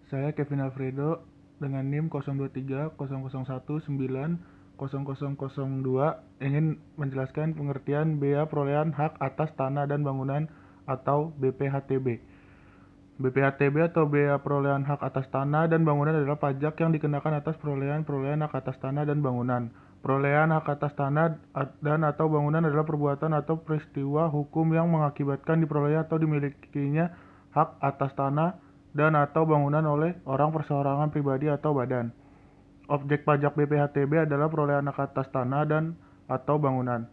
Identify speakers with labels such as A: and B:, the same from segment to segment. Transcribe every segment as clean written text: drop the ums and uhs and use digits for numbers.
A: Saya Kevin Alfredo dengan NIM 023001900002 ingin menjelaskan pengertian Bea Perolehan Hak Atas Tanah dan Bangunan atau BPHTB. BPHTB atau Bea Perolehan Hak Atas Tanah dan Bangunan adalah pajak yang dikenakan atas perolehan hak atas tanah dan bangunan. Perolehan hak atas tanah dan atau bangunan adalah perbuatan atau peristiwa hukum yang mengakibatkan diperoleh atau dimilikinya hak atas tanah dan atau bangunan oleh orang perseorangan pribadi atau badan. Objek pajak BPHTB adalah perolehan hak atas tanah dan atau bangunan.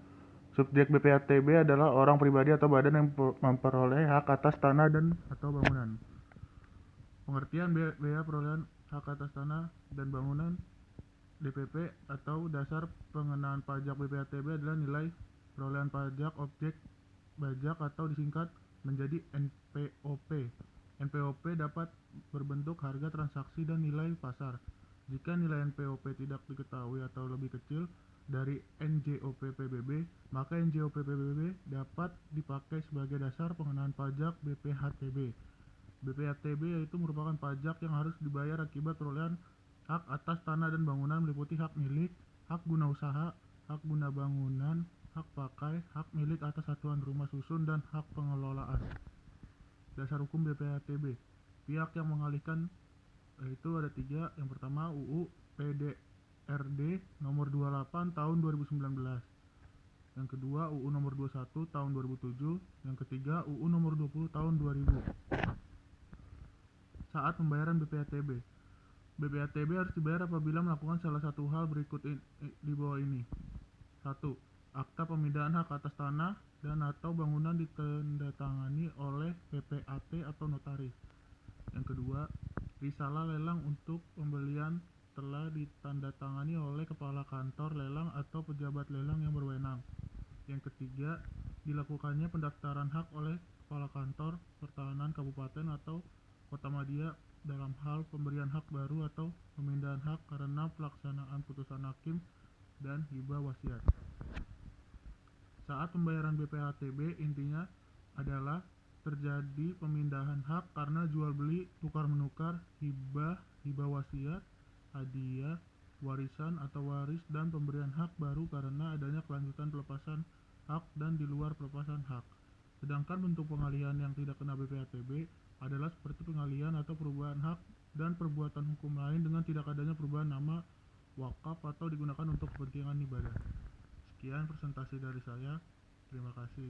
A: Subjek BPHTB adalah orang pribadi atau badan yang memperoleh hak atas tanah dan atau bangunan. Pengertian bea perolehan hak atas tanah dan bangunan DPP atau dasar pengenaan pajak BPHTB adalah nilai perolehan pajak objek pajak atau disingkat menjadi NPOP. NPOP dapat berbentuk harga transaksi dan nilai pasar. Jika nilai NPOP tidak diketahui atau lebih kecil dari NJOP PBB, maka NJOP PBB dapat dipakai sebagai dasar pengenaan pajak BPHTB. BPHTB yaitu merupakan pajak yang harus dibayar akibat perolehan hak atas tanah dan bangunan meliputi hak milik, hak guna usaha, hak guna bangunan, hak pakai, hak milik atas satuan rumah susun, dan hak pengelolaan. Dasar hukum BPHTB. Pihak yang mengalihkan itu ada 3. Yang pertama UU PDRD nomor 28 tahun 2019. Yang kedua UU nomor 21 tahun 2007. Yang ketiga UU nomor 20 tahun 2000. Saat pembayaran BPHTB. BPHTB harus dibayar apabila melakukan salah satu hal berikut di bawah ini. 1. Akta pemindahan hak atas tanah dan atau bangunan ditandatangani oleh PPAT atau notaris. Yang kedua, risalah lelang untuk pembelian telah ditandatangani oleh kepala kantor lelang atau pejabat lelang yang berwenang. Yang ketiga, dilakukannya pendaftaran hak oleh kepala kantor pertahanan kabupaten atau kota media dalam hal pemberian hak baru atau pemindahan hak karena pelaksanaan putusan hakim dan hibah wasiat. Saat pembayaran BPHTB intinya adalah terjadi pemindahan hak karena jual beli, tukar menukar, hibah wasiat, hadiah, warisan atau waris, dan pemberian hak baru karena adanya kelanjutan pelepasan hak dan di luar pelepasan hak. Sedangkan bentuk pengalihan yang tidak kena BPHTB adalah seperti pengalihan atau perubahan hak dan perbuatan hukum lain dengan tidak adanya perubahan nama, wakaf, atau digunakan untuk kepentingan ibadah. Sekian presentasi dari saya. Terima kasih.